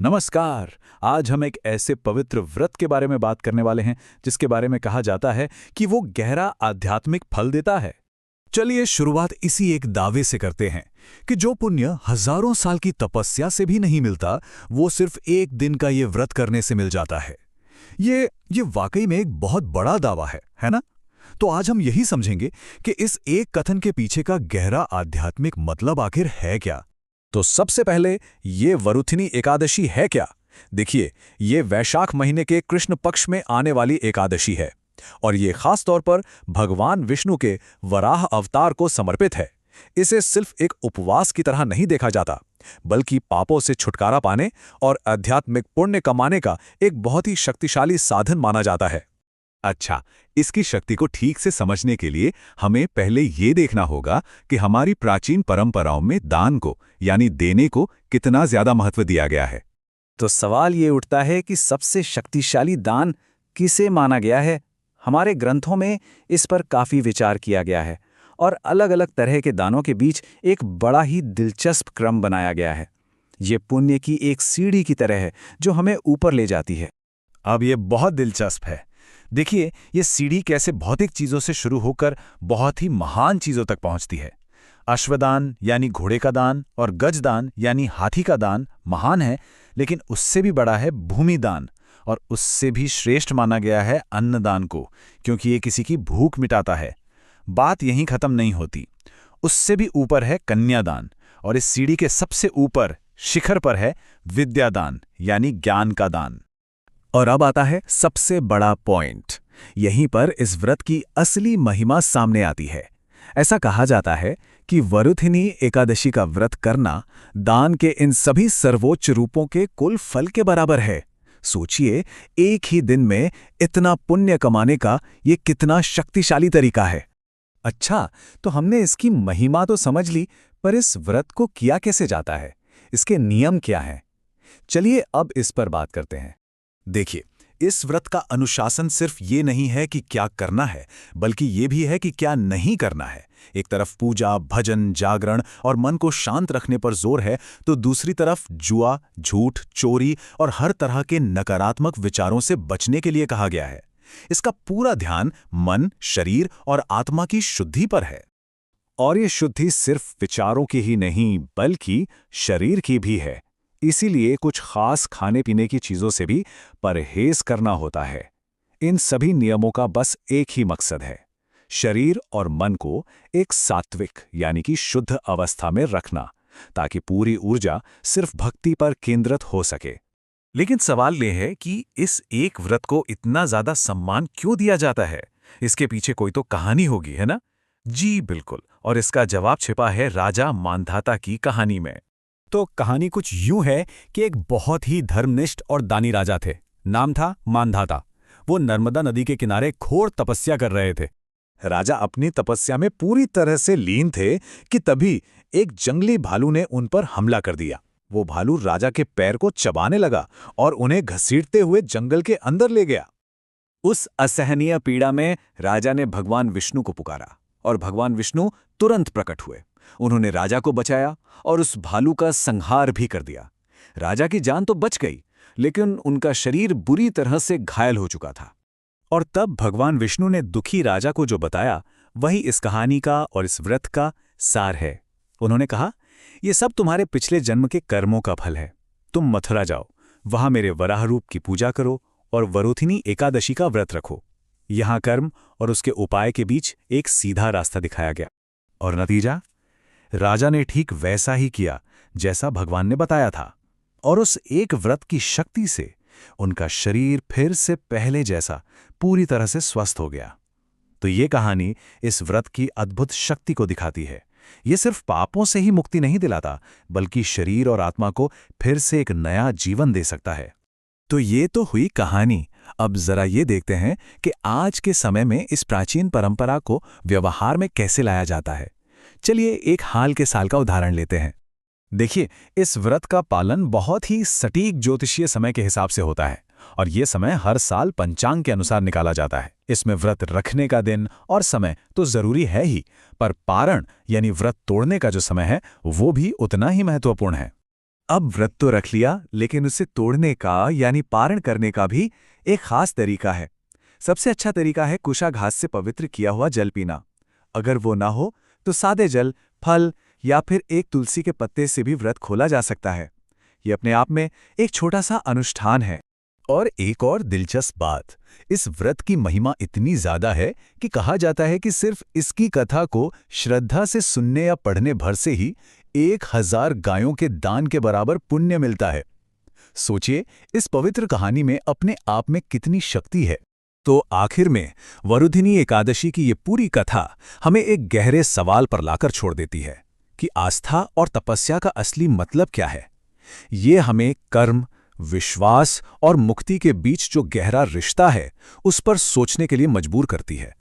नमस्कार। आज हम एक ऐसे पवित्र व्रत के बारे में बात करने वाले हैं जिसके बारे में कहा जाता है कि वो गहरा आध्यात्मिक फल देता है। चलिए शुरुआत इसी एक दावे से करते हैं कि जो पुण्य हजारों साल की तपस्या से भी नहीं मिलता, वो सिर्फ एक दिन का ये व्रत करने से मिल जाता है। ये वाकई में एक बहुत बड़ा दावा है ना? तो आज हम यही समझेंगे कि इस एक कथन के पीछे का गहरा आध्यात्मिक मतलब आखिर है क्या। तो सबसे पहले ये वरुथिनी एकादशी है क्या? देखिए, ये वैशाख महीने के कृष्ण पक्ष में आने वाली एकादशी है और ये खास तौर पर भगवान विष्णु के वराह अवतार को समर्पित है। इसे सिर्फ एक उपवास की तरह नहीं देखा जाता, बल्कि पापों से छुटकारा पाने और आध्यात्मिक पुण्य कमाने का एक बहुत ही शक्तिशाली साधन माना जाता है। अच्छा, इसकी शक्ति को ठीक से समझने के लिए हमें पहले ये देखना होगा कि हमारी प्राचीन परंपराओं में दान को, यानी देने को, कितना ज्यादा महत्व दिया गया है। तो सवाल ये उठता है कि सबसे शक्तिशाली दान किसे माना गया है? हमारे ग्रंथों में इस पर काफी विचार किया गया है और अलग-अलग तरह के दानों के बीच एक बड़ा ही दिलचस्प क्रम बनाया गया है। ये पुण्य की एक सीढ़ी की तरह है जो हमें ऊपर ले जाती है। अब ये बहुत दिलचस्प है। देखिए, ये सीढ़ी कैसे भौतिक चीजों से शुरू होकर बहुत ही महान चीजों तक पहुंचती है। अश्वदान यानी घोड़े का दान और गजदान यानी हाथी का दान महान है, लेकिन उससे भी बड़ा है भूमि दान, और उससे भी श्रेष्ठ माना गया है अन्नदान को, क्योंकि ये किसी की भूख मिटाता है। बात यहीं खत्म नहीं होती। उससे भी ऊपर है कन्यादान, और इस सीढ़ी के सबसे ऊपर शिखर पर है विद्यादान यानी ज्ञान का दान। और अब आता है सबसे बड़ा पॉइंट। यहीं पर इस व्रत की असली महिमा सामने आती है। ऐसा कहा जाता है कि वरुथिनी एकादशी का व्रत करना दान के इन सभी सर्वोच्च रूपों के कुल फल के बराबर है। सोचिए, एक ही दिन में इतना पुण्य कमाने का ये कितना शक्तिशाली तरीका है। अच्छा, तो हमने इसकी महिमा तो समझ ली, पर इस व्रत को किया कैसे जाता है? इसके नियम क्या हैं? चलिए अब इस पर बात करते हैं। देखिए, इस व्रत का अनुशासन सिर्फ ये नहीं है कि क्या करना है, बल्कि ये भी है कि क्या नहीं करना है। एक तरफ पूजा, भजन, जागरण और मन को शांत रखने पर जोर है, तो दूसरी तरफ जुआ, झूठ, चोरी और हर तरह के नकारात्मक विचारों से बचने के लिए कहा गया है। इसका पूरा ध्यान मन, शरीर और आत्मा की शुद्धि पर है। और ये शुद्धि सिर्फ विचारों की ही नहीं, बल्कि शरीर की भी है। इसीलिए कुछ खास खाने पीने की चीजों से भी परहेज करना होता है। इन सभी नियमों का बस एक ही मकसद है, शरीर और मन को एक सात्विक यानी कि शुद्ध अवस्था में रखना, ताकि पूरी ऊर्जा सिर्फ भक्ति पर केंद्रित हो सके। लेकिन सवाल यह है कि इस एक व्रत को इतना ज्यादा सम्मान क्यों दिया जाता है? इसके पीछे कोई तो कहानी होगी, है ना? जी बिल्कुल, और इसका जवाब छिपा है राजा मांधाता की कहानी में। तो कहानी कुछ यूं है कि एक बहुत ही धर्मनिष्ठ और दानी राजा थे। नाम था मांधाता। वो नर्मदा नदी के किनारे घोर तपस्या कर रहे थे। राजा अपनी तपस्या में पूरी तरह से लीन थे कि तभी एक जंगली भालू ने उन पर हमला कर दिया। वो भालू राजा के पैर को चबाने लगा और उन्हें घसीटते हुए जंगल के अंदर ले गया। उस असहनीय पीड़ा में राजा ने भगवान विष्णु को पुकारा और भगवान विष्णु तुरंत प्रकट हुए। उन्होंने राजा को बचाया और उस भालू का संहार भी कर दिया। राजा की जान तो बच गई, लेकिन उनका शरीर बुरी तरह से घायल हो चुका था। और तब भगवान विष्णु ने दुखी राजा को जो बताया, वही इस कहानी का और इस व्रत का सार है। उन्होंने कहा, ये सब तुम्हारे पिछले जन्म के कर्मों का फल है। तुम मथुरा जाओ, वहां मेरे वराह रूप की पूजा करो और वरुथिनी एकादशी का व्रत रखो। यहां कर्म और उसके उपाय के बीच एक सीधा रास्ता दिखाया गया। और नतीजा? राजा ने ठीक वैसा ही किया जैसा भगवान ने बताया था, और उस एक व्रत की शक्ति से उनका शरीर फिर से पहले जैसा पूरी तरह से स्वस्थ हो गया। तो ये कहानी इस व्रत की अद्भुत शक्ति को दिखाती है। ये सिर्फ पापों से ही मुक्ति नहीं दिलाता, बल्कि शरीर और आत्मा को फिर से एक नया जीवन दे सकता है। तो ये तो हुई कहानी। अब जरा ये देखते हैं कि आज के समय में इस प्राचीन परंपरा को व्यवहार में कैसे लाया जाता है। चलिए एक हाल के साल का उदाहरण लेते हैं। देखिए, इस व्रत का पालन बहुत ही सटीक ज्योतिषीय समय के हिसाब से होता है, और ये समय हर साल पंचांग के अनुसार निकाला जाता है। इसमें व्रत रखने का दिन और समय तो जरूरी है ही, पर पारण यानी व्रत तोड़ने का जो समय है वो भी उतना ही महत्वपूर्ण है। अब व्रत तो रख लिया, लेकिन उसे तोड़ने का यानी पारण करने का भी एक खास तरीका है। सबसे अच्छा तरीका है कुशाघास से पवित्र किया हुआ जल पीना। अगर वो ना हो तो सादे जल, फल या फिर एक तुलसी के पत्ते से भी व्रत खोला जा सकता है। ये अपने आप में एक छोटा सा अनुष्ठान है। और एक और दिलचस्प बात, इस व्रत की महिमा इतनी ज्यादा है कि कहा जाता है कि सिर्फ इसकी कथा को श्रद्धा से सुनने या पढ़ने भर से ही 1000 गायों के दान के बराबर पुण्य मिलता है। सोचिए, इस पवित्र कहानी में अपने आप में कितनी शक्ति है। तो आखिर में वरुधिनी एकादशी की ये पूरी कथा हमें एक गहरे सवाल पर लाकर छोड़ देती है कि आस्था और तपस्या का असली मतलब क्या है। ये हमें कर्म, विश्वास और मुक्ति के बीच जो गहरा रिश्ता है, उस पर सोचने के लिए मजबूर करती है।